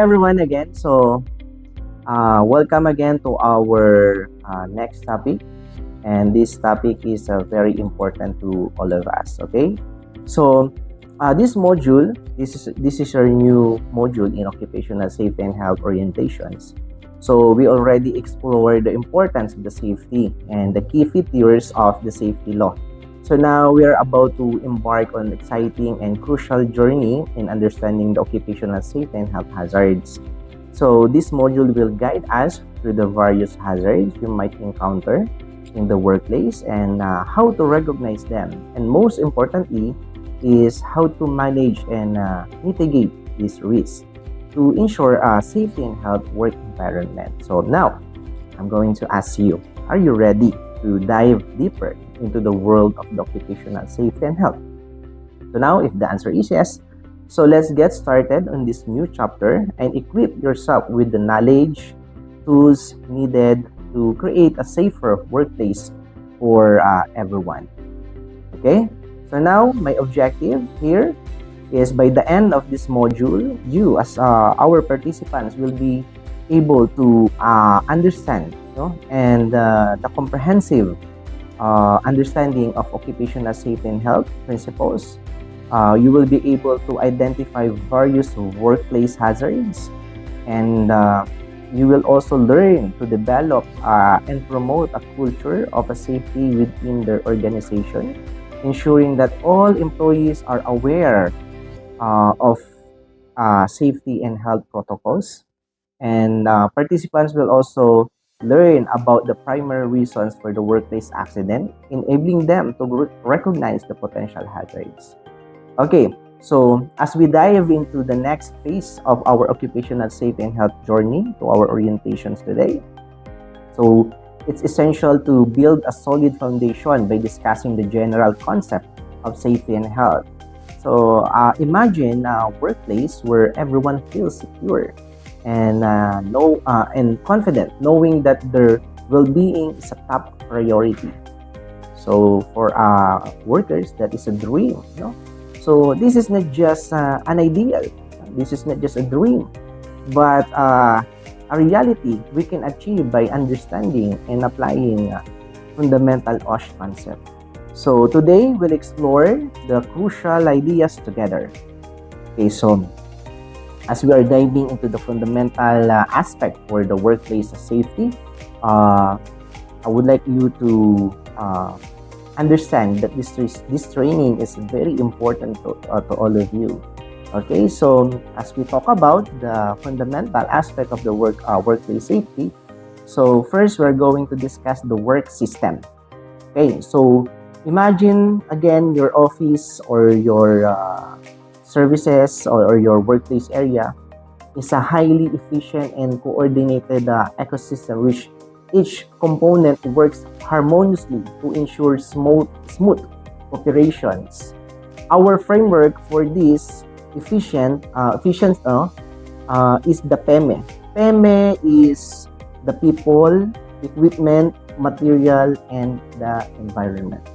everyone again. Welcome again to our next topic, and this topic is very important to all of us. Okay, so this module, this is our new module in occupational safety and health orientations. So we already explored the importance of the safety and the key features of the safety law. So now we are about to embark on an exciting and crucial journey in understanding the occupational safety and health hazards. So this module will guide us through the various hazards you might encounter in the workplace and how to recognize them. And most importantly is how to manage and mitigate these risks to ensure a safety and health work environment. So now I'm going to ask you, are you ready to dive deeper into the world of the occupational safety and health? So now, if the answer is yes, so let's get started on this new chapter and equip yourself with the knowledge, tools needed to create a safer workplace for everyone. Okay, so now my objective here is by the end of this module, you as our participants will be able to understand and the comprehensive understanding of occupational safety and health principles. You will be able to identify various workplace hazards, and you will also learn to develop and promote a culture of a safety within their organization, ensuring that all employees are aware of safety and health protocols. And participants will also learn about the primary reasons for the workplace accident, enabling them to recognize the potential hazards. Okay, so as we dive into the next phase of our occupational safety and health journey to our orientations today, so it's essential to build a solid foundation by discussing the general concept of safety and health. So imagine a workplace where everyone feels secure and and confident, knowing that their well-being is a top priority. So for workers, that is a dream. So this is not just an ideal. This is not just a dream, but a reality we can achieve by understanding and applying fundamental OSH concept. So today we'll explore the crucial ideas together. Okay, so as we are diving into the fundamental aspect for the workplace safety, I would like you to understand that this training is very important to all of you. Okay, so as we talk about the fundamental aspect of the workplace safety, so first we're going to discuss the work system. Okay, so imagine again your office or your services or your workplace area is a highly efficient and coordinated ecosystem which each component works harmoniously to ensure smooth operations. Our framework for this efficient is the PEME. PEME is the people, equipment, material, and the environment.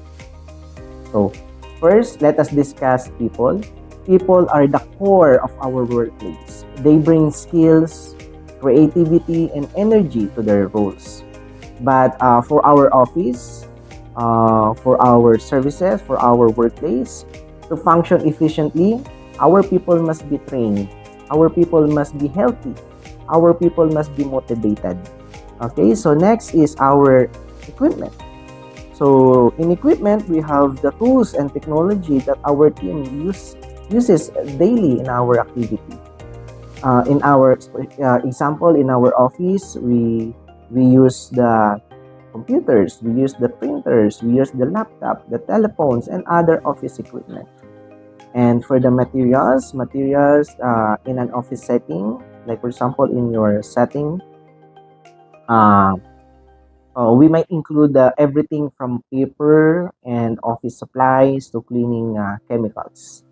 So first, let us discuss people. People are the core of our workplace. They bring skills, creativity, and energy to their roles. But for our office, for our services, for our workplace, to function efficiently, our people must be trained. Our people must be healthy. Our people must be motivated. Okay, so next is our equipment. So in equipment, we have the tools and technology that our team uses daily in our activity. In our example, in our office, we use the computers, we use the printers, we use the laptop, the telephones, and other office equipment. And for the materials in an office setting, like for example in your setting, we might include everything from paper and office supplies to cleaning chemicals.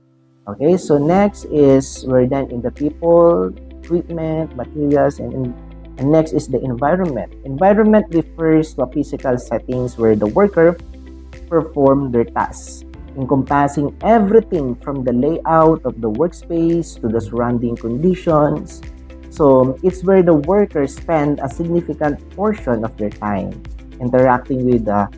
Okay, so next is we're done in the people, equipment, materials, and next is the environment. Environment refers to a physical settings where the worker perform their tasks, encompassing everything from the layout of the workspace to the surrounding conditions, So it's where the workers spend a significant portion of their time interacting with the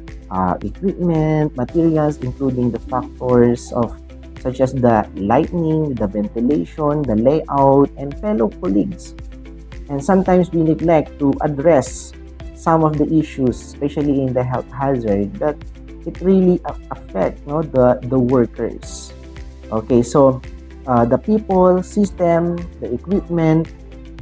equipment, materials, including the factors of such as the lighting, the ventilation, the layout, and fellow colleagues. And sometimes we neglect to address some of the issues, especially in the health hazard, that it really affect the workers. Okay, so the people, system, the equipment,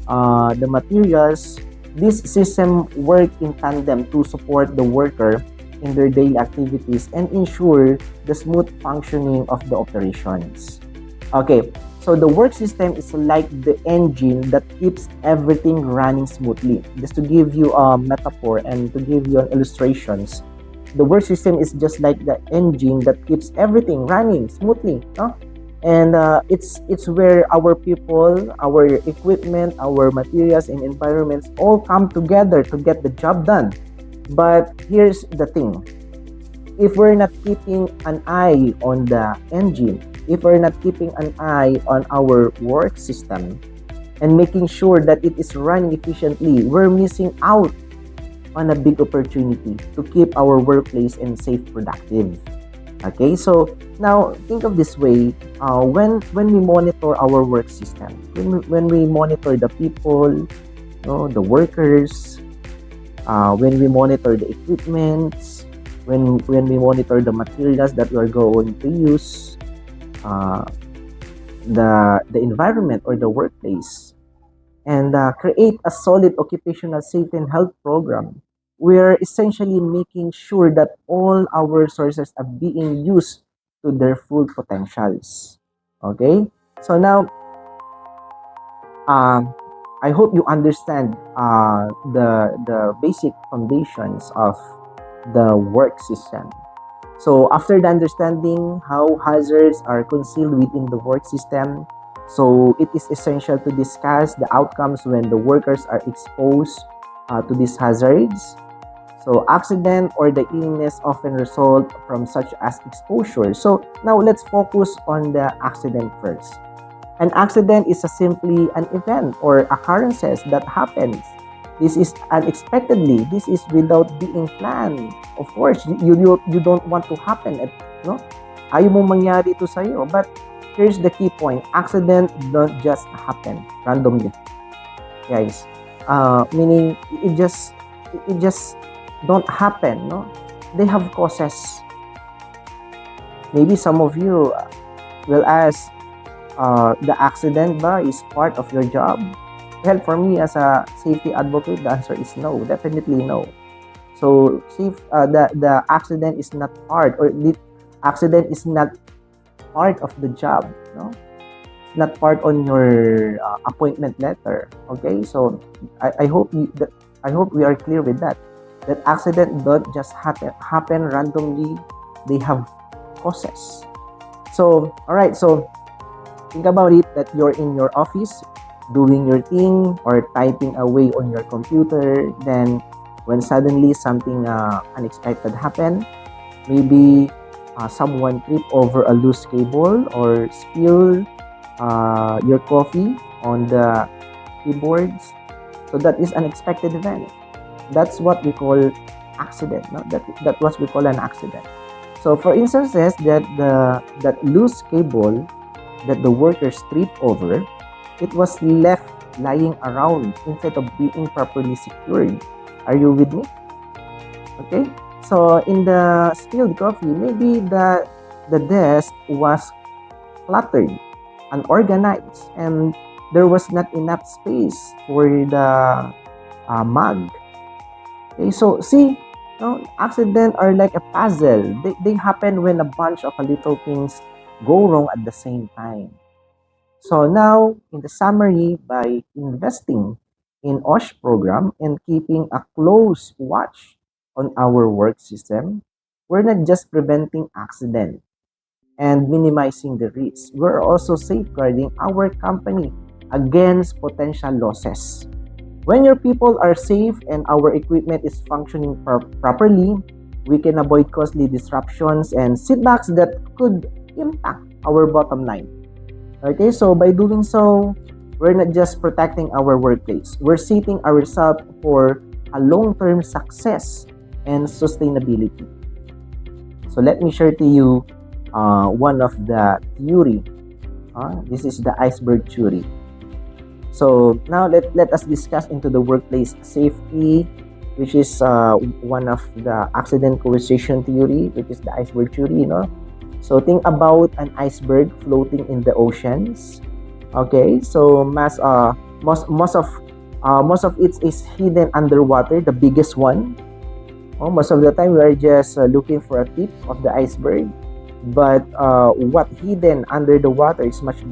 the materials, this system work in tandem to support the worker in their daily activities and ensure the smooth functioning of the operations. Okay, so the work system is like the engine that keeps everything running smoothly. Just to give you a metaphor and to give you an illustrations, the work system is just like the engine that keeps everything running smoothly, no? And it's where our people, our equipment, our materials and environments all come together to get the job done. But here's the thing: if we're not keeping an eye on the engine, if we're not keeping an eye on our work system and making sure that it is running efficiently, we're missing out on a big opportunity to keep our workplace and safe, productive. Okay, so now think of this way: when we monitor our work system, when we monitor the people, the workers, when we monitor the equipments, when we monitor the materials that we are going to use, the environment or the workplace, and create a solid occupational safety and health program, we're essentially making sure that all our resources are being used to their full potentials. Okay, so now I hope you understand the basic foundations of the work system. So after the understanding how hazards are concealed within the work system, so it is essential to discuss the outcomes when the workers are exposed to these hazards. So accident or the illness often result from such as exposure. So now let's focus on the accident first. An accident is simply an event or occurrences that happens. This is unexpectedly. This is without being planned. Of course, you don't want to happen. Ayaw mong mangyari ito sa'yo. But here's the key point: accident don't just happen randomly, guys. Meaning it just don't happen. No, they have causes. Maybe some of you will ask, the accident ba is part of your job? Well, for me as a safety advocate, the answer is no, definitely no. So the accident is not part, or the accident is not part of the job. No, it's not part on your appointment letter. Okay, so I hope we are clear with that. That accident don't just happen randomly. They have causes. So all right, so think about it, that you're in your office doing your thing or typing away on your computer, then when suddenly something unexpected happen, maybe someone trip over a loose cable or spill your coffee on the keyboards. So that is an unexpected event. That's what we call accident. No? That what we call an accident. So for instances that loose cable that the workers tripped over, it was left lying around instead of being properly secured. Are you with me? Okay. So in the spilled coffee, maybe the desk was cluttered, unorganized, and there was not enough space for the mug. Okay. So see, accidents are like a puzzle. They happen when a bunch of little things go wrong at the same time. So now, in the summary, by investing in OSH program and keeping a close watch on our work system, we're not just preventing accident and minimizing the risk. We're also safeguarding our company against potential losses. When your people are safe and our equipment is functioning properly, we can avoid costly disruptions and setbacks that could impact our bottom line. Okay, so by doing so, we're not just protecting our workplace. We're setting ourselves for a long-term success and sustainability. So let me share to you one of the theory. This is the iceberg theory. So now let us discuss into the workplace safety, which is one of the accident causation theory, which is the iceberg theory. So think about an iceberg floating in the oceans. Okay, so most of it is hidden underwater. The biggest one. Most of the time we are just looking for a tip of the iceberg, but what hidden under the water is much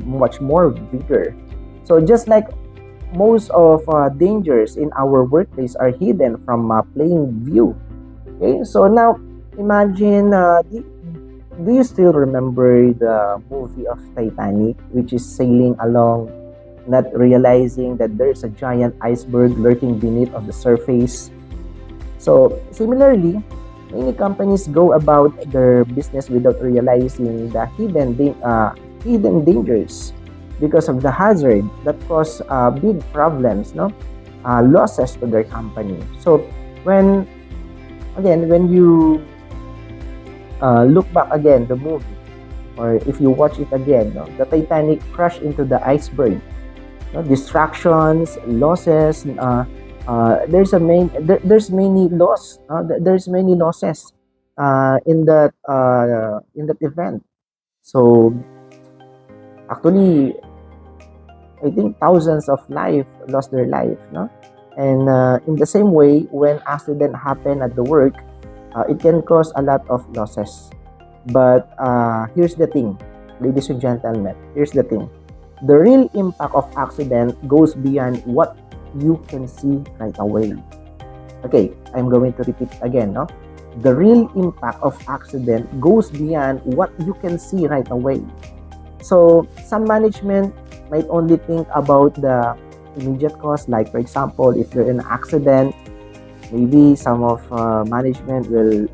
more bigger. So just like most of dangers in our workplace are hidden from plain view. Okay, so now imagine, do you still remember the movie of Titanic, which is sailing along, not realizing that there's a giant iceberg lurking beneath of the surface? So similarly, many companies go about their business without realizing the hidden dangers because of the hazard that cause big problems, losses to their company. So when you look back again the movie, or if you watch it again, the Titanic crashed into the iceberg. Distractions, losses. There's many losses in that event. So actually, I think thousands of lives lost their life, and in the same way, when accident happen at the work, it can cause a lot of losses. But here's the thing, ladies and gentlemen, here's the thing. The real impact of accident goes beyond what you can see right away. Okay, I'm going to repeat again, The real impact of accident goes beyond what you can see right away. So some management might only think about the immediate cost, like for example, if you're in an accident, maybe some of management will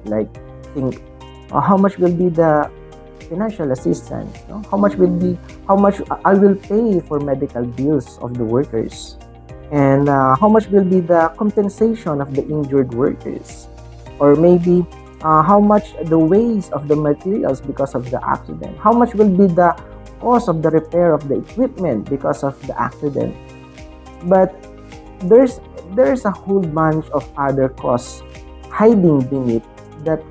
think, how much will be the financial assistance? How much I will pay for medical bills of the workers, and how much will be the compensation of the injured workers, or maybe how much the waste of the materials because of the accident, how much will be the cost of the repair of the equipment because of the accident. But there's a whole bunch of other costs hiding beneath that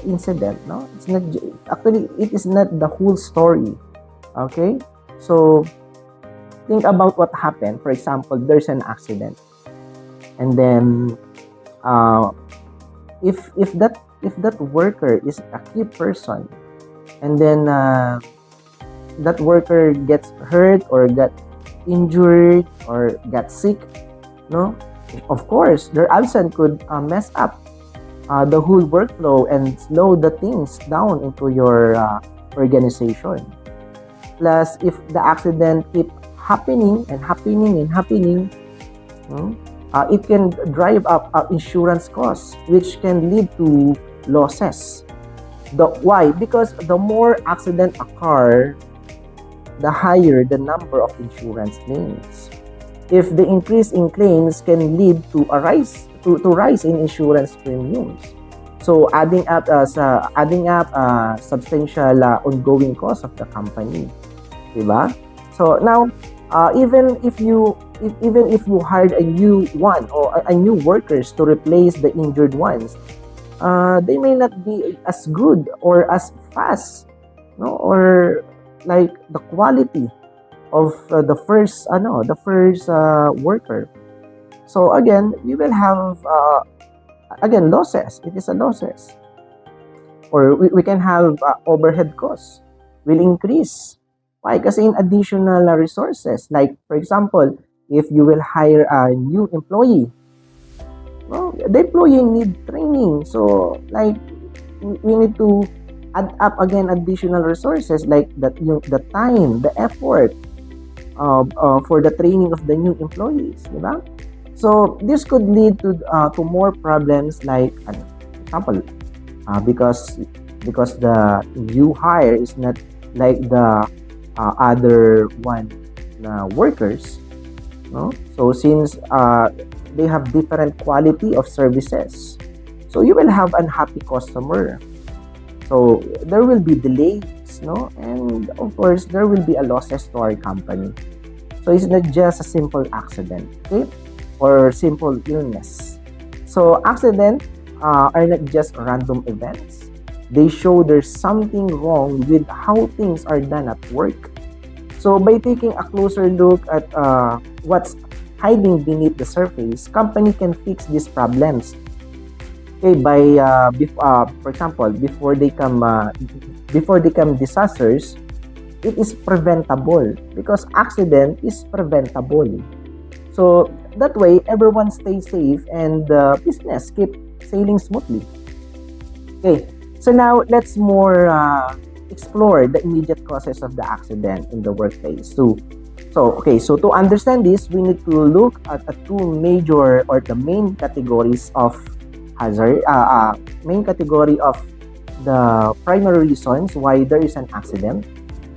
incident. It's not actually, it is not the whole story. Okay, so think about what happened. For example, there's an accident, and then if that worker is a key person, and then that worker gets hurt or got injured or got sick, of course their absence could mess up the whole workflow and slow the things down into your organization. Plus, if the accident keep happening, it can drive up insurance costs, which can lead to losses. Why? Because the more accident occur, the higher the number of insurance claims. If the increase in claims can lead to a rise in insurance premiums, so adding up substantial ongoing cost of the company, diba? So now, even if you hired a new one or a new workers to replace the injured ones, they may not be as good or as fast, or like the quality of the first worker. So again, we will have losses. It is a losses, or we can have overhead costs will increase. Why? Kasi in additional resources, like for example, if you will hire a new employee, the employee need training. So like we need to add up again additional resources, like the time, the effort for the training of the new employees, diba? So this could lead to more problems, like for example, because the new hire is not like the other one workers, no? So since they have different quality of services, so you will have unhappy customer. So there will be delays, no? And of course, there will be a losses to our company. So it's not just a simple accident, okay? Or simple illness. So accidents are not just random events. They show there's something wrong with how things are done at work. So by taking a closer look at what's hiding beneath the surface, company can fix these problems. Okay, by for example, before they come disasters, it is preventable because accident is preventable. So that way, everyone stays safe and the business keep sailing smoothly. Okay, so now let's more explore the immediate causes of the accident in the workplace. So to understand this, we need to look at two major or the main categories of hazard, main category of the primary reasons why there is an accident.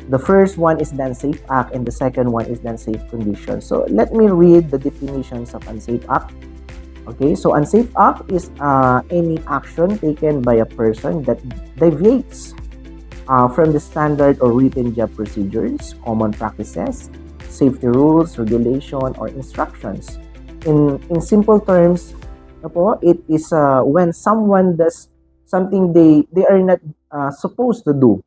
The first one is the unsafe act and the second one is the unsafe condition. So let me read the definitions of unsafe act. Okay, so unsafe act is any action taken by a person that deviates from the standard or written job procedures, common practices, safety rules, regulation, or instructions. In simple terms, it is when someone does something they are not supposed to do,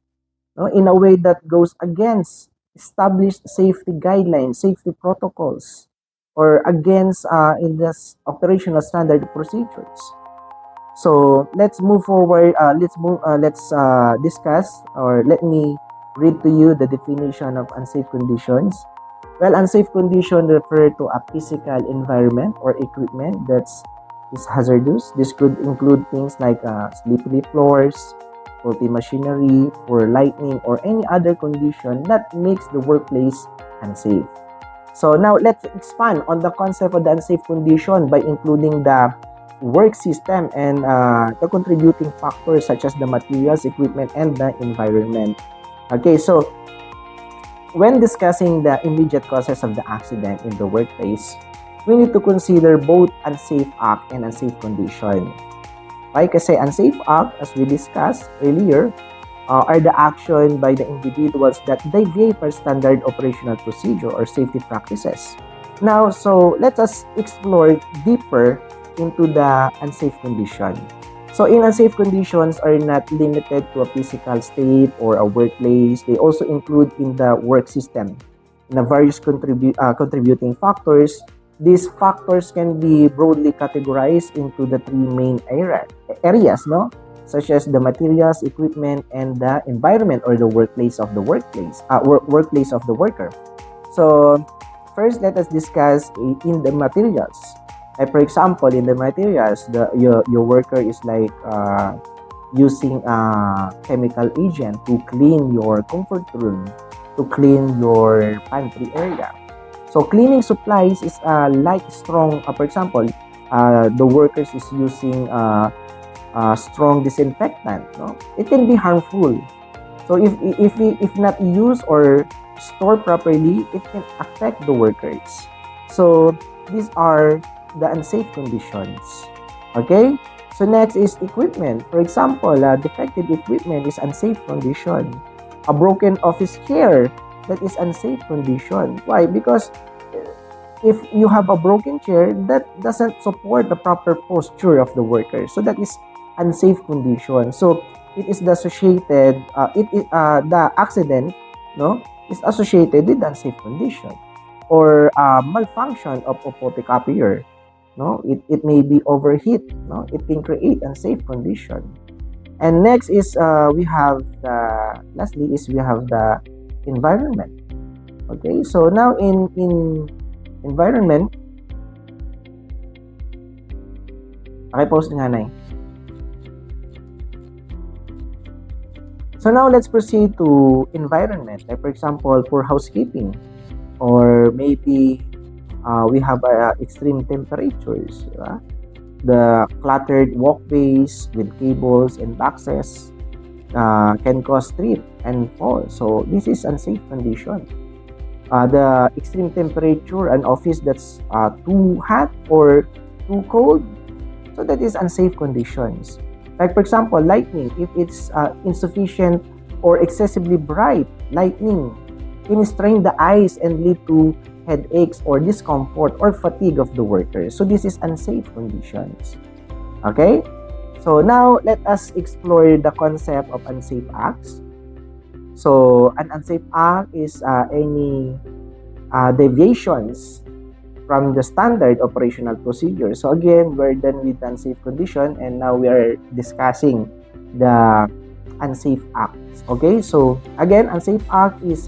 no, in a way that goes against established safety guidelines, safety protocols, or against in this operational standard procedures. So let's move forward. Let's discuss, or let me read to you the definition of unsafe conditions. Well, unsafe condition refer to a physical environment or equipment that's is hazardous. This could include things like slippery floors, faulty machinery, poor lighting, or any other condition that makes the workplace unsafe. So now let's expand on the concept of the unsafe condition by including the work system and the contributing factors such as the materials, equipment, and the environment. Okay, so when discussing the immediate causes of the accident in the workplace, we need to consider both unsafe act and unsafe condition. Why? Kasi unsafe act, as we discussed earlier, are the action by the individuals that deviate from standard operational procedure or safety practices. Now, so let us explore deeper into the unsafe condition. So in unsafe conditions are not limited to a physical state or a workplace. They also include in the work system, in the various contributing factors. These factors can be broadly categorized into the three main areas, no? Such as the materials, equipment, and the environment or the workplace of the workplace of the worker. So first, let us discuss in the materials. Like for example, in the materials, your worker is like using a chemical agent to clean your comfort room, to clean your pantry area. So cleaning supplies is like strong. For example, the workers is using strong disinfectant. No, it can be harmful. So if not used or stored properly, it can affect the workers. So these are the unsafe conditions. Okay. So next is equipment. For example, defective equipment is unsafe condition. A broken office chair, that is unsafe condition. Why? Because if you have a broken chair, that doesn't support the proper posture of the worker. So that is unsafe condition. So it is the associated, the accident, no, is associated with unsafe condition. Or malfunction of a photocopier, no, it may be overheat, no, it can create unsafe condition. And next is lastly we have the environment. Okay, so now in environment, post nga na. So now let's proceed to environment. Like for example, poor housekeeping, or maybe we have extreme temperatures, the cluttered walkways with cables and boxes can cause trip and fall. So this is unsafe condition. the extreme temperature, an office that's too hot or too cold. So that is unsafe conditions. Like for example, lightning, if it's insufficient or excessively bright, lightning can strain the eyes and lead to headaches or discomfort or fatigue of the workers. So this is unsafe conditions. Okay? So now let us explore the concept of unsafe acts. So an unsafe act is any deviations from the standard operational procedure. So again, we're done with unsafe condition and now we are discussing the unsafe acts. Okay, so again, unsafe act is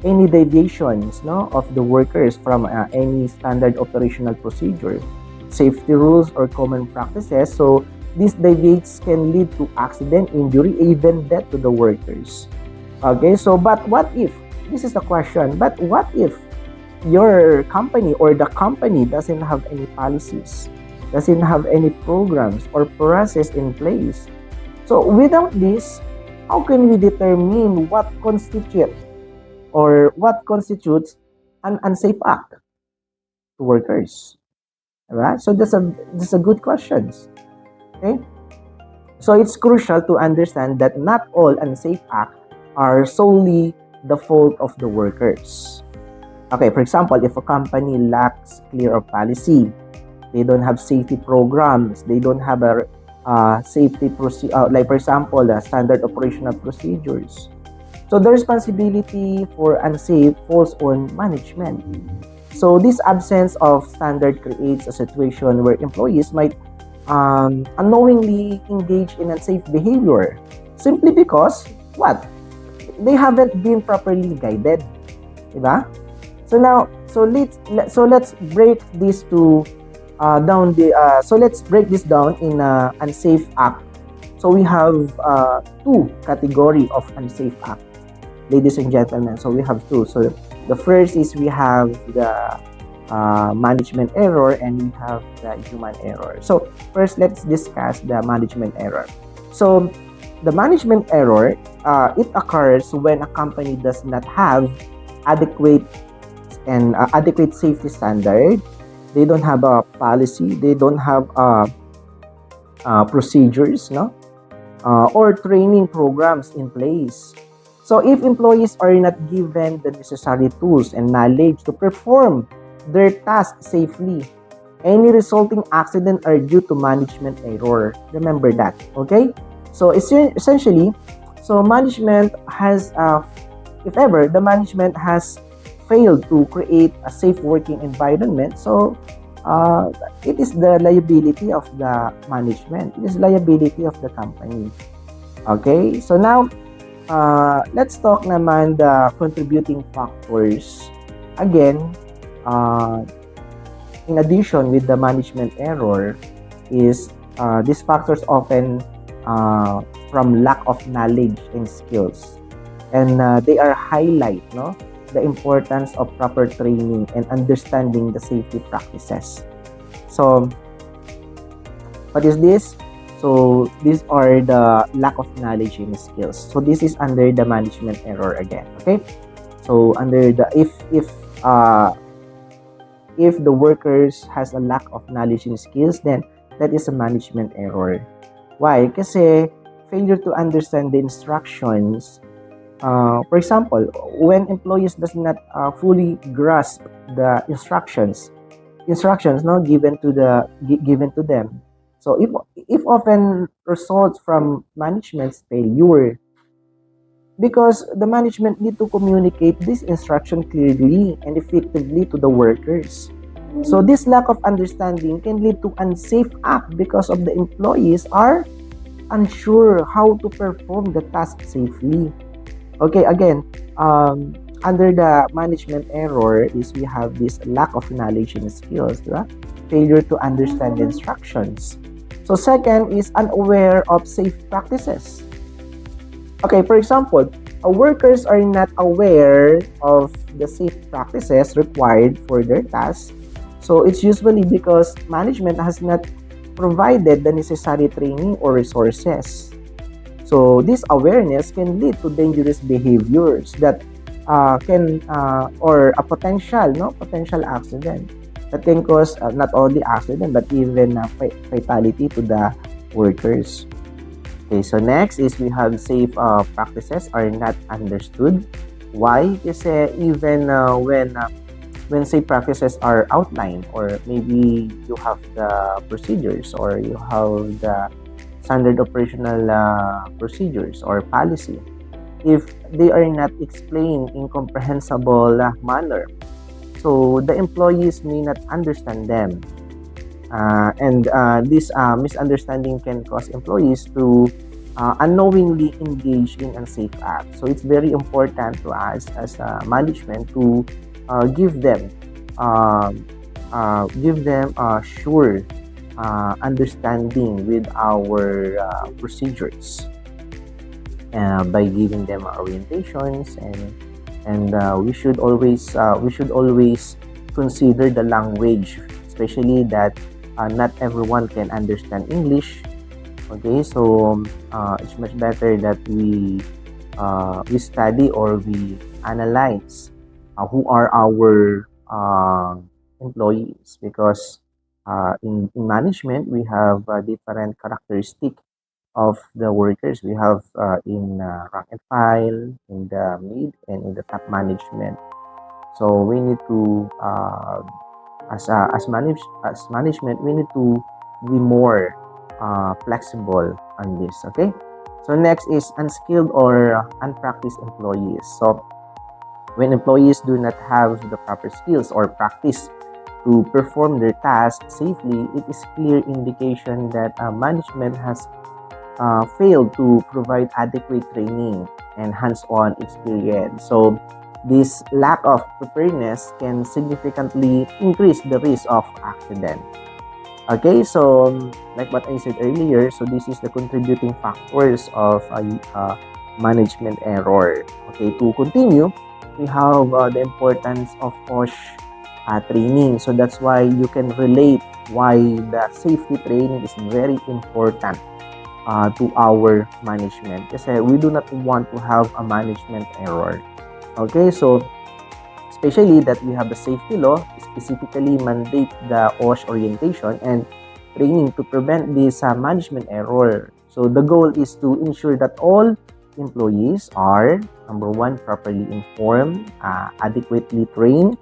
any deviations of the workers from any standard operational procedure, safety rules or common practices. So these deviations can lead to accident, injury, even death to the workers. Okay, so but what if, this is the question, but what if your company or the company doesn't have any policies, doesn't have any programs or process in place? So without this, how can we determine what constitutes an unsafe act to workers? Alright, so that's a good question. Okay, so it's crucial to understand that not all unsafe acts are solely the fault of the workers. Okay, for example, if a company lacks clear policy, they don't have safety programs, they don't have a safety procedure, like for example, standard operational procedures. So the responsibility for unsafe falls on management. So this absence of standard creates a situation where employees might unknowingly engage in unsafe behavior simply because what? They haven't been properly guided, diba? So now, let's break this let's break this down in unsafe act. So we have two category of unsafe act, ladies and gentlemen. So we have two. So the first is we have the management error and we have the human error. So first, let's discuss the management error. So the management error, it occurs when a company does not have adequate safety standard. They don't have a policy. They don't have procedures, or training programs in place. So if employees are not given the necessary tools and knowledge to perform their tasks safely, any resulting accident are due to management error. Remember that, okay? So essentially, so management has, if ever the management has failed to create a safe working environment, so it is the liability of the management. It is liability of the company. Okay, so now let's talk naman the contributing factors. Again, in addition with the management error, is these factors often from lack of knowledge and skills, and they are highlight the importance of proper training and understanding the safety practices. So what is this? So these are the lack of knowledge and skills. So this is under the management error again. Okay, so under the if the workers has a lack of knowledge and skills, then that is a management error. Why? Kasi failure to understand the instructions. For example, when employees does not fully grasp the instructions given to them. So if often results from management's failure, because the management need to communicate this instruction clearly and effectively to the workers. So this lack of understanding can lead to unsafe act because of the employees are unsure how to perform the task safely. Okay, again, under the management error is we have this lack of knowledge and skills, right? Failure to understand the instructions. So second is unaware of safe practices. Okay, for example, workers are not aware of the safe practices required for their tasks. So it's usually because management has not provided the necessary training or resources. So this awareness can lead to dangerous behaviors that can or a potential accident that can cause not only accident but even fatality to the workers. Okay, so next is we have safe practices are not understood. Why? Kasi even when safe practices are outlined, or maybe you have the procedures or you have the standard operational procedures or policy, if they are not explained in comprehensible manner, so the employees may not understand them, and this misunderstanding can cause employees to unknowingly engage in unsafe acts. So it's very important to us as management to give them sure understanding with our procedures, by giving them orientations, and we should always consider the language, especially that not everyone can understand English. Okay, so it's much better that we study or we analyze who are our employees, because in management we have different characteristic of the workers. We have in rank and file, in the mid, and in the top management. So we need to as management, we need to be more flexible on this. Okay, so next is unskilled or unpracticed employees. So when employees do not have the proper skills or practice to perform their tasks safely, it is clear indication that management has failed to provide adequate training and hands-on experience. So this lack of preparedness can significantly increase the risk of accident. Okay, so like what I said earlier, so this is the contributing factors of management error. Okay, to continue, we have the importance of OSH training. So that's why you can relate why the safety training is very important to our management, kasi we do not want to have a management error. Okay, so especially that we have the safety law specifically mandate the OSH orientation and training to prevent this management error. So the goal is to ensure that all employees are, number one, properly informed, adequately trained,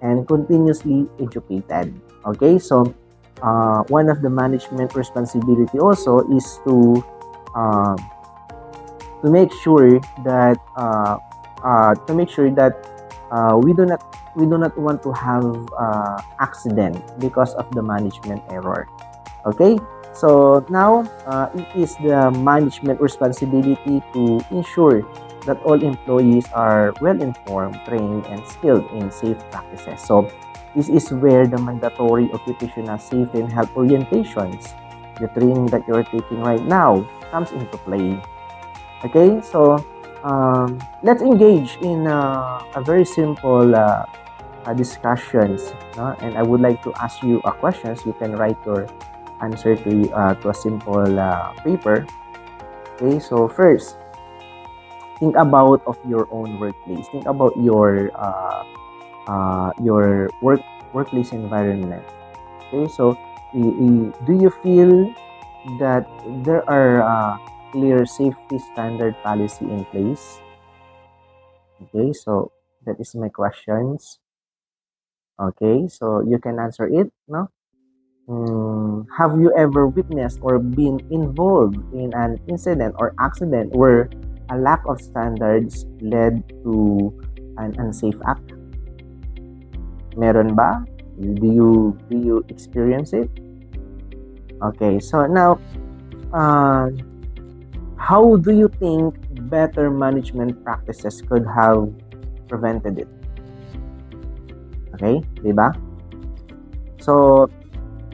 and continuously educated. Okay, so one of the management responsibility also is to make sure that we do not want to have accident because of the management error. Okay, so now it is the management responsibility to ensure that all employees are well informed, trained, and skilled in safe practices. So this is where the mandatory occupational safety and health orientations, the training that you're taking right now, comes into play. Okay, so let's engage in a very simple discussions, no? And I would like to ask you questions. You can write your answer to a simple paper. Okay, so first, think about of your own workplace. Think about your workplace environment. Okay, so do you feel that there are clear safety standard policy in place? Okay, so that is my questions. Okay, so you can answer it, no? Have you ever witnessed or been involved in an incident or accident where a lack of standards led to an unsafe act? Meron ba? Do you experience it? Okay, so now how do you think better management practices could have prevented it? Okay, diba? So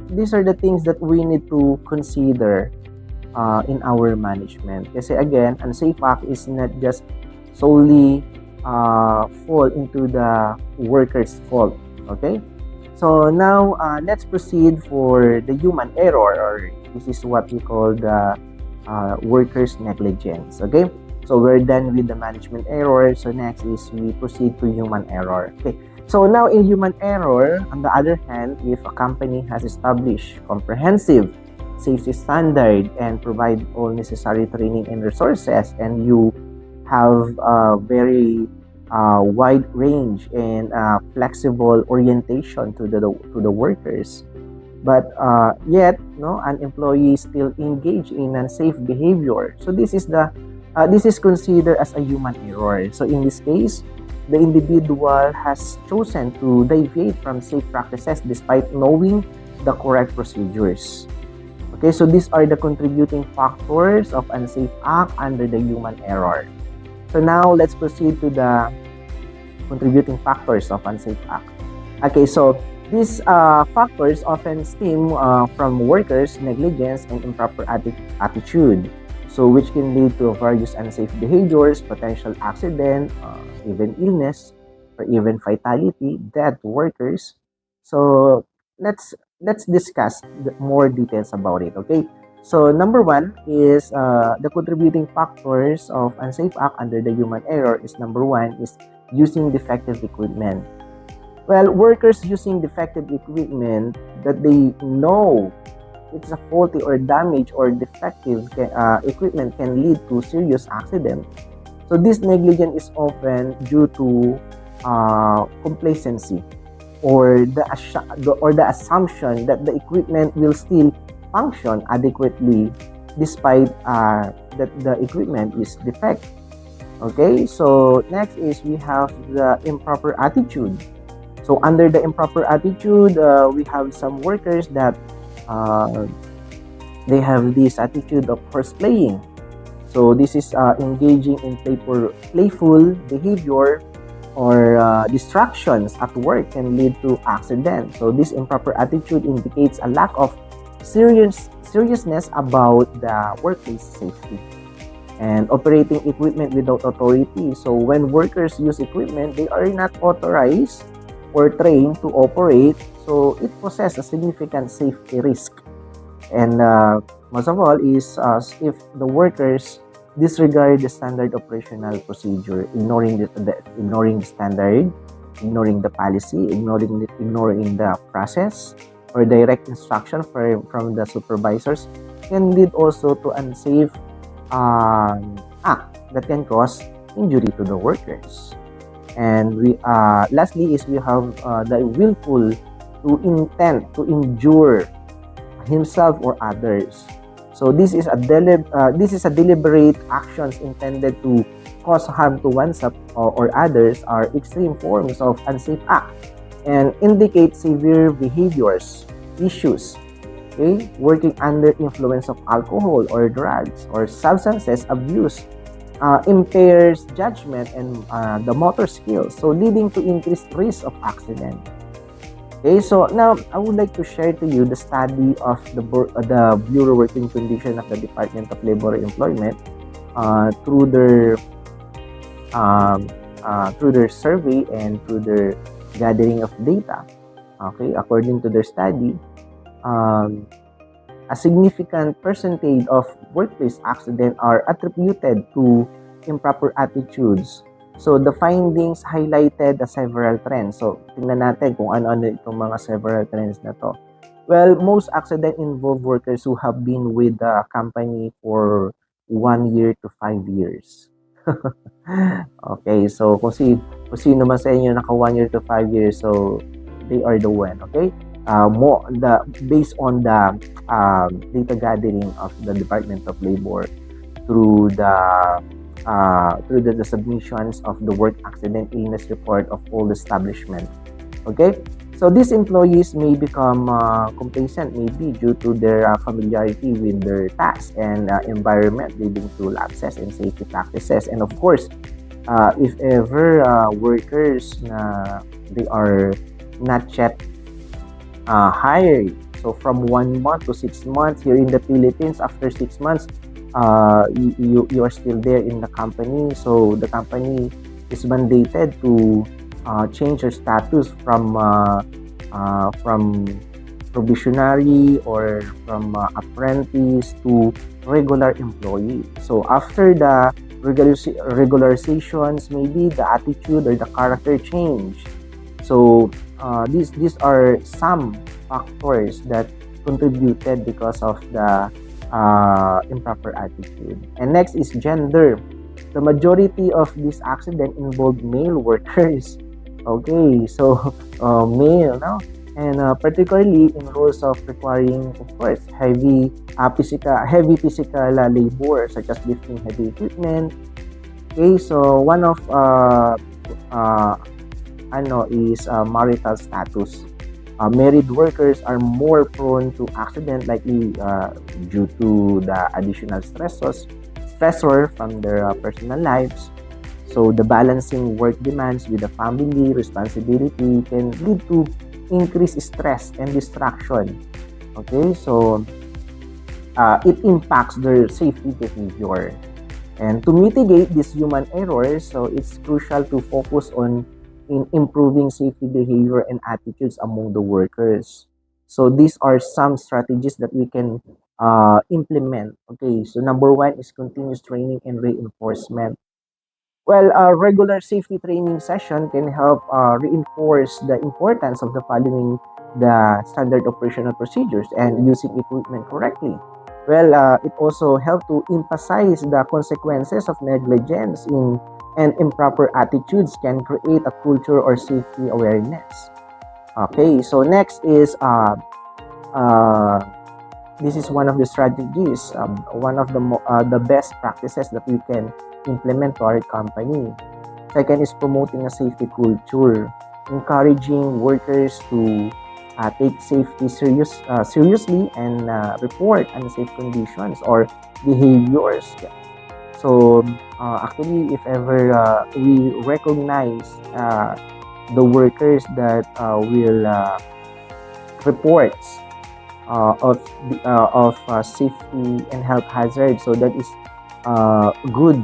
these are the things that we need to consider in our management. Kasi again, unsafe act is not just solely fall into the worker's fault. Okay, so now let's proceed for the human error, or this is what we call the workers' negligence. Okay, So we're done with the management error. So next is we proceed to human error. Okay. So now in human error, on the other hand, if a company has established comprehensive safety standard and provide all necessary training and resources, and you have a very wide range and flexible orientation to the workers, but yet an employee still engage in unsafe behavior. So this is considered as a human error. So in this case, the individual has chosen to deviate from safe practices despite knowing the correct procedures. Okay, so these are the contributing factors of unsafe act under the human error. So now let's proceed to the contributing factors of unsafe act. Okay, so these factors often stem from workers' negligence and improper attitude, so which can lead to various unsafe behaviors, potential accident, even illness, or even fatality, death workers. So let's discuss more details about it. Okay. So number one is the contributing factors of unsafe act under the human error is number one is using defective equipment. Well, workers using defective equipment that they know it's a faulty or damaged or defective equipment can lead to serious accident. So this negligence is often due to complacency or the assumption that the equipment will still function adequately despite that the equipment is defect. Okay, so next is we have the improper attitude. So under the improper attitude, we have some workers that they have this attitude of horseplaying. So this is engaging in playful behavior or distractions at work can lead to accident. So this improper attitude indicates a lack of seriousness about the workplace safety. And operating equipment without authority. So when workers use equipment, they are not authorized or trained to operate. So it poses a significant safety risk. And most of all is if the workers disregard the standard operational procedure, ignoring the standard, ignoring the policy, ignoring the process or direct instruction from the supervisors, can lead also to unsafe act that can cause injury to the workers. And we lastly is we have the willful to intent to injure himself or others. So this is a deliberate actions intended to cause harm to oneself or others are extreme forms of unsafe act and indicate severe behaviors, issues. Okay? Working under influence of alcohol or drugs or substances abuse impairs judgment and the motor skills, so leading to increased risk of accident. Okay, so now I would like to share to you the study of the Bureau Working Condition of the Department of Labor and Employment through their survey and through their gathering of data. Okay, according to their study, a significant percentage of workplace accidents are attributed to improper attitudes. So the findings highlighted the several trends. So tingnan natin kung ano-ano itong mga several trends na to. Well, most accidents involve workers who have been with the company for 1 year to 5 years. Okay, so kung sino man sa inyo naka 1 year to 5 years, so they are the one. Okay, based on the data gathering of the Department of Labor through the submissions of the work accident illness report of all establishment. Okay, so these employees may become complacent, maybe due to their familiarity with their tasks and environment, leading to lapses in safety practices. And of course, if ever workers they are not yet hired, so from 1 month to 6 months here in the Philippines, after 6 months you are still there in the company, so the company is mandated to change your status from probationary or from apprentice to regular employee. So after the regularizations, maybe the attitude or the character change. So these are some factors that contributed because of the improper attitude. And next is gender. The majority of this accident involved male workers. Okay, so male, no? And particularly in roles of requiring, of course, heavy physical labor, such as lifting heavy equipment. Okay, so one of is marital status. Married workers are more prone to accident, likely due to the additional stressor from their personal lives. So the balancing work demands with the family responsibility can lead to increased stress and distraction. Okay, so it impacts their safety behavior. And to mitigate these human errors, so it's crucial to focus on in improving safety behavior and attitudes among the workers. So these are some strategies that we can implement. Okay, so number one is continuous training and reinforcement. Well, a regular safety training session can help reinforce the importance of the following the standard operational procedures and using equipment correctly. Well, it also helps to emphasize the consequences of negligence in and improper attitudes can create a culture or safety awareness. Okay, so next is uh, this is one of the strategies, one of the best practices that we can implement to our company. Second is promoting a safety culture, encouraging workers to take safety seriously and report unsafe conditions or behaviors. So actually, if ever we recognize the workers that will report of safety and health hazards, so that is a good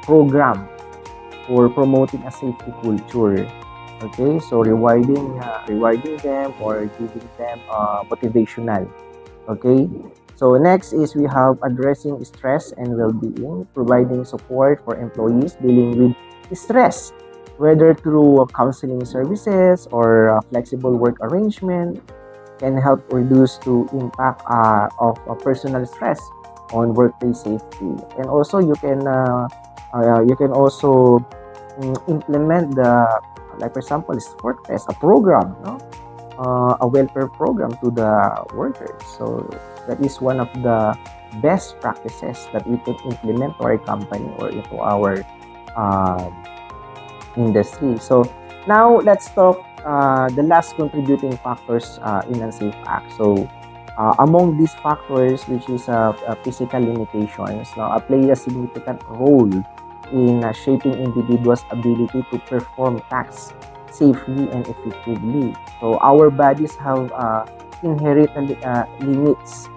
program for promoting a safety culture. Okay, so rewarding them or giving them motivational. Okay, so next is we have addressing stress and well-being, providing support for employees dealing with stress, whether through counseling services or flexible work arrangement, can help reduce the impact of personal stress on workplace safety. And also you can also implement the, like for example, sport fest, a program, no? A welfare program to the workers. So that is one of the best practices that we can implement to our company or into our industry. So now let's talk the last contributing factors in unsafe act. So among these factors, which is physical limitations, now play a significant role in shaping individuals' ability to perform tasks safely and effectively. So our bodies have inherent limits,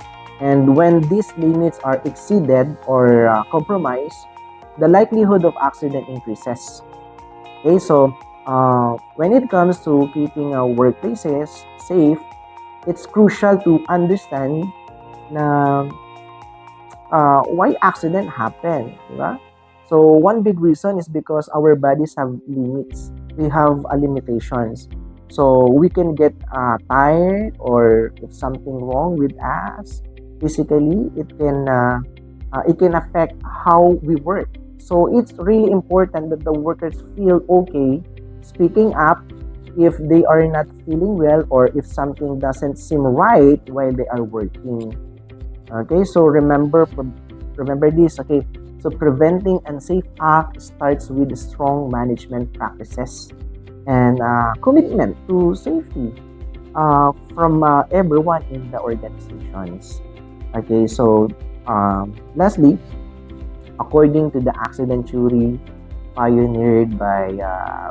and when these limits are exceeded or compromised, the likelihood of accident increases. Okay, so when it comes to keeping our workplaces safe, it's crucial to understand na why accident happen, diba? So one big reason is because our bodies have limits. We have limitations. So we can get tired, or if something wrong with us physically, it can affect how we work. So it's really important that the workers feel okay speaking up if they are not feeling well or if something doesn't seem right while they are working. Okay, so remember this. Okay, so preventing unsafe acts starts with strong management practices and commitment to safety from everyone in the organizations. Okay, so lastly, according to the accident theory pioneered by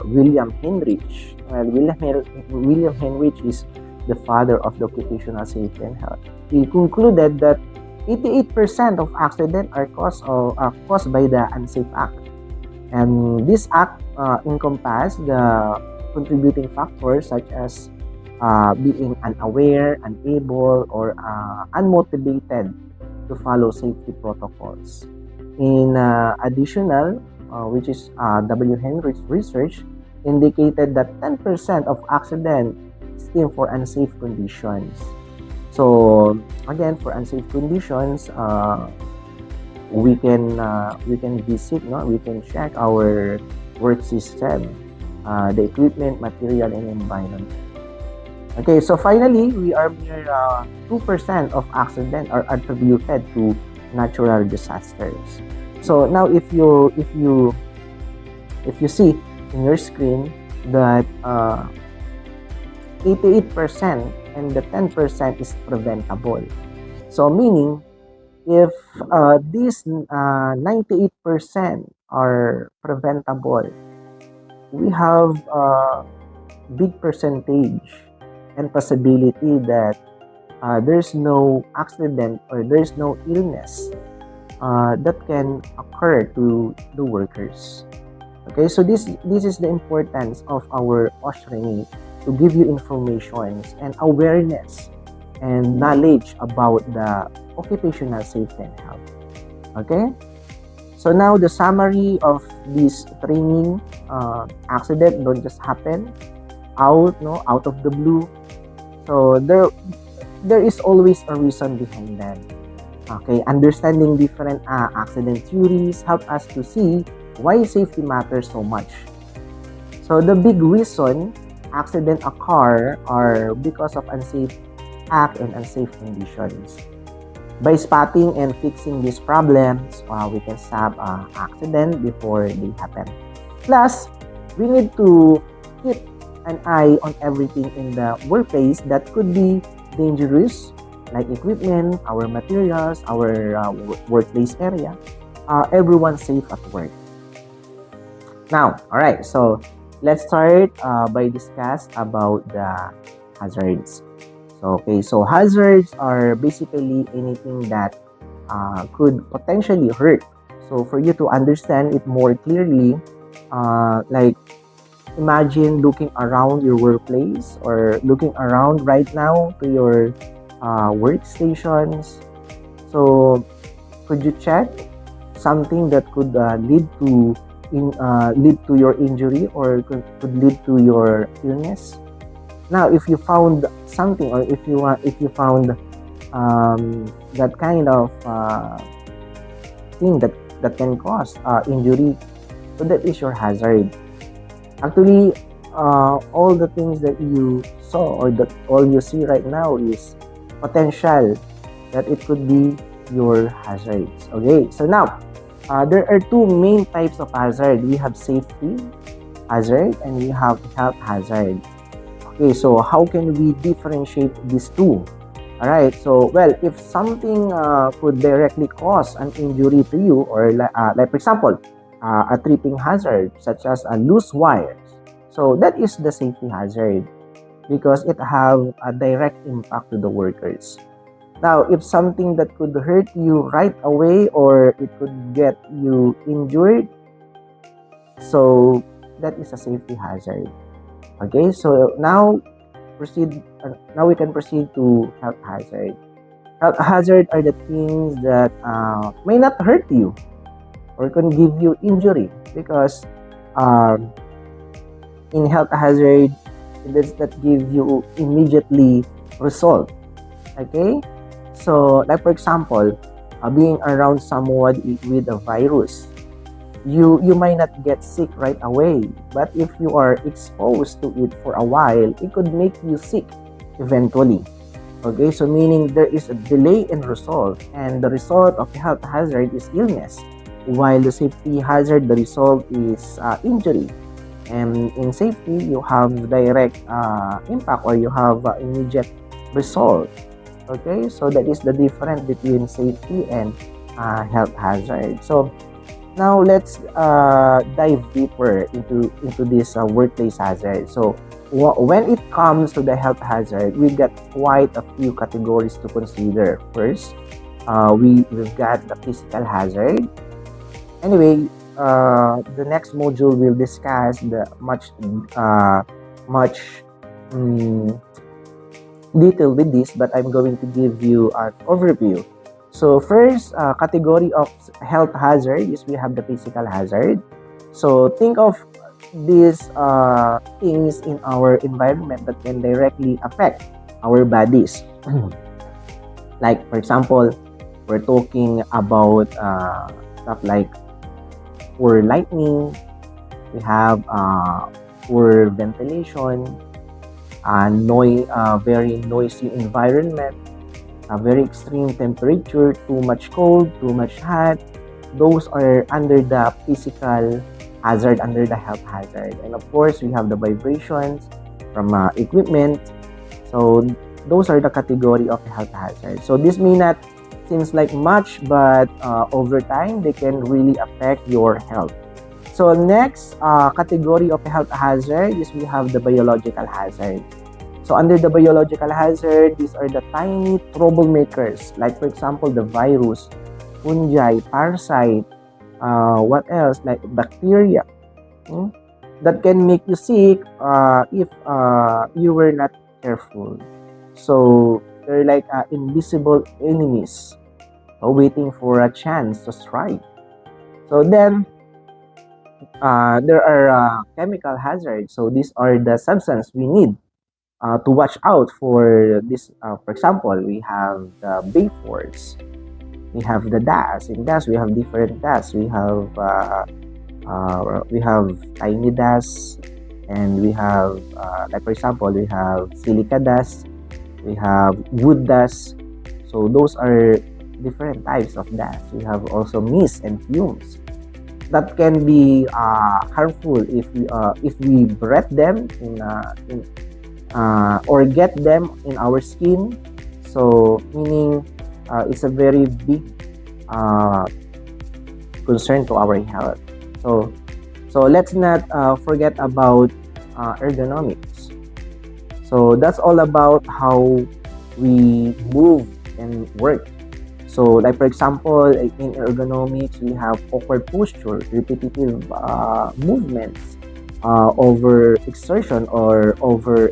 William Henrich. Well, William Henrich is the father of the Occupational Safety and Health. He concluded that 88% of accidents are caused by the unsafe act. And this act encompasses the contributing factors such as being unaware, unable, or unmotivated to follow safety protocols. In additional, which is W. Henry's research, indicated that 10% of accident stem for unsafe conditions. So again, for unsafe conditions, we can visit, no, we can check our work system, the equipment, material, and environment. Okay, so finally, we are near 2% of accidents are attributed to natural disasters. So now, if you see in your screen that 88% and the 10% is preventable. So meaning, if these 98% are preventable, we have a big percentage and possibility that there's no accident or there's no illness that can occur to the workers. Okay, so this is the importance of our ushering, to give you information and awareness and knowledge about the occupational safety and health. Okay, so now the summary of this training. Accident don't just happen out of the blue. So there is always a reason behind them. Okay, understanding different accident theories help us to see why safety matters so much. So the big reason accidents occur are because of unsafe act and unsafe conditions. By spotting and fixing these problems, we can stop accident before they happen. Plus, we need to keep an eye on everything in the workplace that could be dangerous, like equipment, our materials, our workplace area. Everyone's safe at work. Now, all right, so let's start by discuss about the hazards. So hazards are basically anything that could potentially hurt. So for you to understand it more clearly, like imagine looking around your workplace or looking around right now to your workstations. So could you check something that could lead to your injury or could lead to your illness? Now, if you found something, or if you found that kind of thing that can cause injury, so that is your hazard. Actually, all the things that you saw or that all you see right now is potential that it could be your hazards. Okay, so now there are two main types of hazard. We have safety hazard and we have health hazard. Okay, so how can we differentiate these two? All right, so well, if something could directly cause an injury to you, or like for example, a tripping hazard such as loose wires, so that is the safety hazard because it have a direct impact to the workers. Now, if something that could hurt you right away or it could get you injured, so that is a safety hazard. Okay, so now we can proceed to health hazard. Health hazard are the things that may not hurt you or can give you injury, because in health hazard, it does not give you immediately result. Okay, so like for example, being around someone with a virus, you might not get sick right away, but if you are exposed to it for a while, it could make you sick eventually. Okay, so meaning there is a delay in result, and the result of health hazard is illness, while the safety hazard, the result is injury. And in safety, you have direct impact, or you have immediate result. Okay, so that is the difference between safety and health hazard. So now let's dive deeper into this workplace hazard. So when it comes to the health hazard, we got quite a few categories to consider. First, we've got the physical hazard. Anyway, the next module will discuss the much detail with this, but I'm going to give you an overview. So first category of health hazard is we have the physical hazard. So think of these things in our environment that can directly affect our bodies. Like for example, we're talking about stuff like poor lighting, we have poor ventilation, very noisy environment, a very extreme temperature, too much cold, too much hot. Those are under the physical hazard, under the health hazard. And of course, we have the vibrations from equipment. So those are the category of health hazard. So this may not seems like much, but over time, they can really affect your health. So next category of health hazard is we have the biological hazard. So under the biological hazard, these are the tiny troublemakers, like for example, the virus, fungi, parasite, what else, like bacteria, that can make you sick if you were not careful. So they're like invisible enemies waiting for a chance to strike. So then there are chemical hazards. So these are the substance we need to watch out for this. For example, we have the vapors, we have the dust. In dust, we have different dust. We have tiny dust, and we have like for example, we have silica dust, we have wood dust. So those are different types of dust. We have also mist and fumes that can be harmful if we breathe them in or get them in our skin. So meaning it's a very big concern to our health. So let's not forget about ergonomics. So that's all about how we move and work. So like for example, in ergonomics, we have awkward posture, repetitive movements, over exertion or over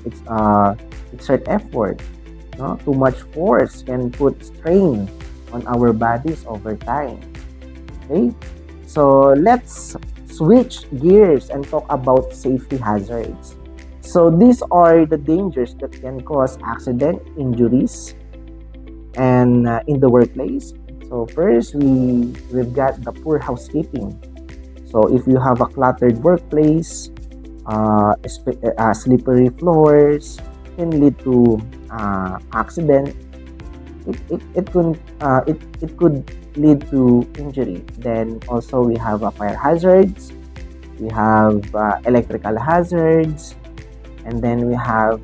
exert effort. No? Too much force can put strain on our bodies over time. Okay, so let's switch gears and talk about safety hazards. So these are the dangers that can cause accident, injuries, and in the workplace. So first, we've got the poor housekeeping. So if you have a cluttered workplace, slippery floors can lead to accident. It could lead to injury. Then also we have fire hazards, we have electrical hazards, and then we have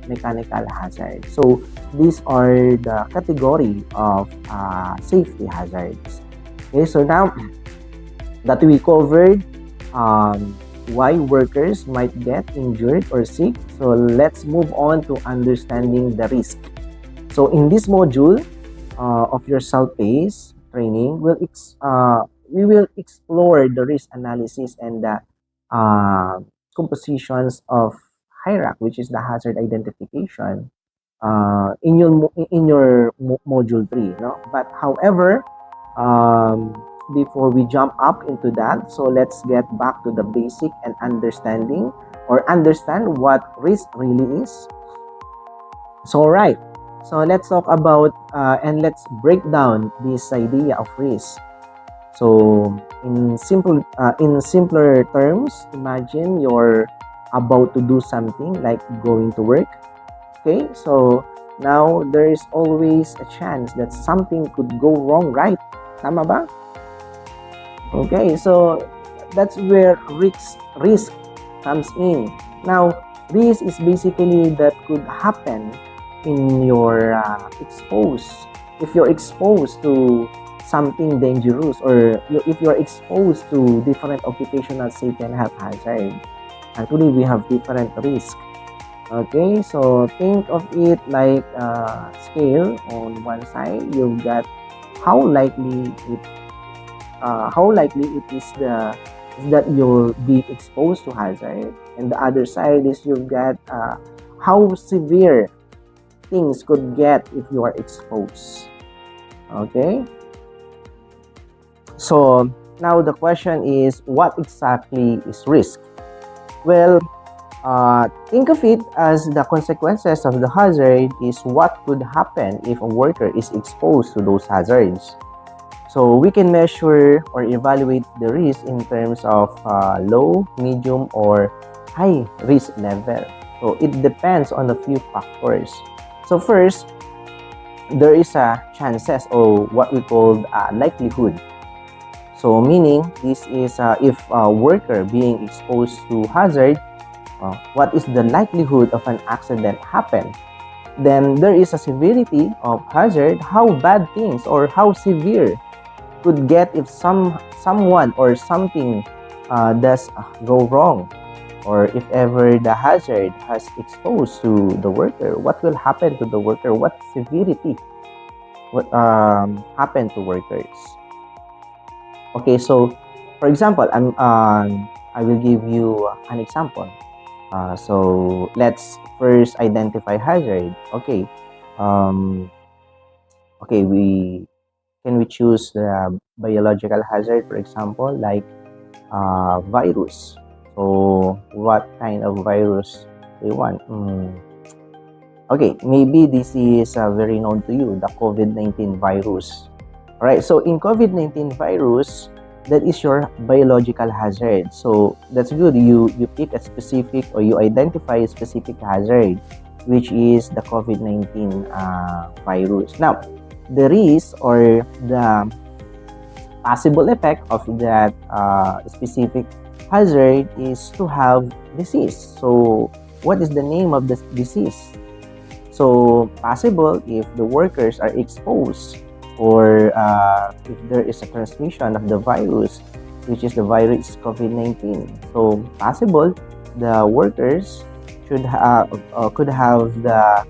mechanical hazards. So these are the category of safety hazards. Okay, so now that we covered why workers might get injured or sick, so let's move on to understanding the risk. So in this module of your self-paced training, we will explore the risk analysis and the compositions of HIRAC, which is the hazard identification, in your module 3. No? But however, before we jump up into that, so let's get back to the basic and understand what risk really is. So right, so let's talk about and let's break down this idea of risk. So in simpler terms, imagine you're about to do something like going to work. Okay, so now there is always a chance that something could go wrong, right? Tama ba? Okay, so that's where risk comes in. Now, risk is basically that could happen in your if you're exposed to something dangerous, or if you're exposed to different occupational safety and health hazard. Actually, we have different risks. Okay, so think of it like a scale. On one side, you've got how likely it is that you'll be exposed to hazard, and the other side is you've got how severe things could get if you are exposed. Okay, so now the question is, what exactly is risk? Well, think of it as the consequences of the hazard is what could happen if a worker is exposed to those hazards. So we can measure or evaluate the risk in terms of low, medium, or high risk level. So it depends on a few factors. So first, there is a chances, or what we call likelihood. So meaning this is if a worker being exposed to hazard, what is the likelihood of an accident happen? Then there is a severity of hazard, how bad things or how severe could get if someone or something does go wrong, or if ever the hazard has exposed to the worker, what will happen to the worker, what severity what happen to workers. Okay, so for example, I will give you an example. So let's first identify hazard. Okay, um, okay, we choose the biological hazard, for example, like virus. So what kind of virus do you want? Okay, maybe this is very known to you, the COVID-19 virus. All right, so in COVID-19 virus, that is your biological hazard. So that's good. You pick a specific, or you identify a specific hazard, which is the COVID-19 virus. Now, the risk or the possible effect of that specific hazard is to have disease. So what is the name of this disease? So possible if the workers are exposed, or if there is a transmission of the virus, which is the virus COVID-19. So possible the workers could have the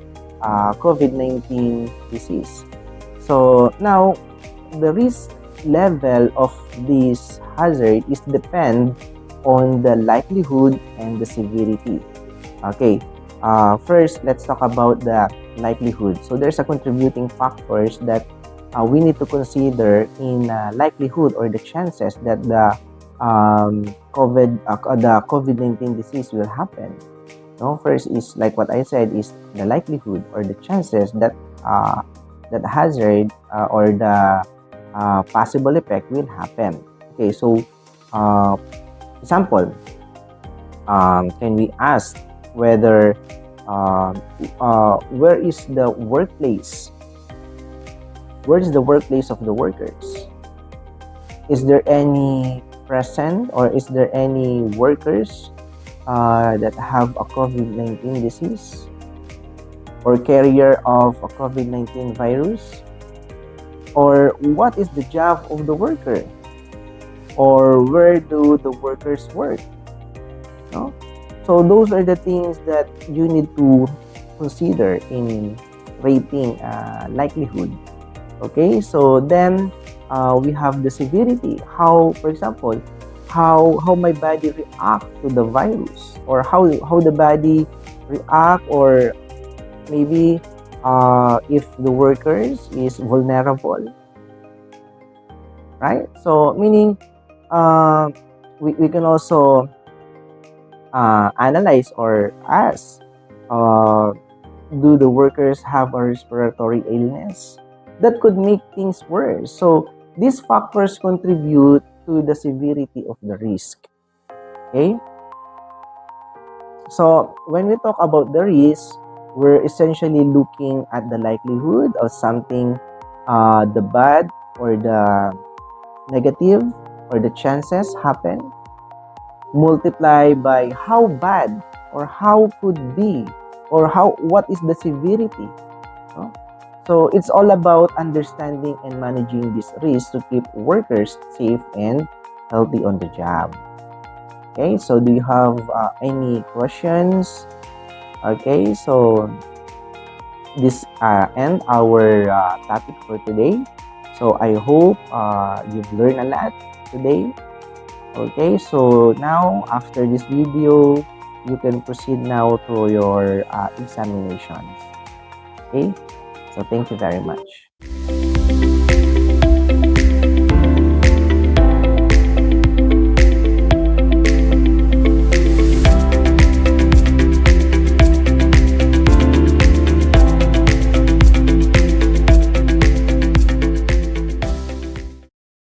COVID-19 disease. So now the risk level of this hazard is depend on the likelihood and the severity. Okay, first let's talk about the likelihood. So there's a contributing factors that we need to consider in likelihood, or the chances that the COVID-19 disease will happen. No, first is like what I said, is the likelihood or the chances that that hazard or the possible effect will happen. Okay, so example, can we ask whether where is the workplace? Where is the workplace of the workers? Is there any present, or is there any workers that have a COVID-19 disease or carrier of a COVID-19 virus? Or what is the job of the worker? Or where do the workers work? No? So those are the things that you need to consider in rating likelihood. Okay, so then we have the severity. How, for example, how my body react to the virus, or how the body react, or maybe if the workers is vulnerable, right? So meaning we can also analyze or ask, do the workers have a respiratory illness that could make things worse? So these factors contribute to the severity of the risk. Okay, so when we talk about the risk, we're essentially looking at the likelihood of something, the bad or the negative, or the chances happen, multiply by how bad or how could be, or what is the severity. So it's all about understanding and managing this risk to keep workers safe and healthy on the job. Okay, so do you have any questions? Okay, so this end our topic for today. So I hope you've learned a lot today. Okay, so now after this video, you can proceed now to your examinations. Okay, so thank you very much.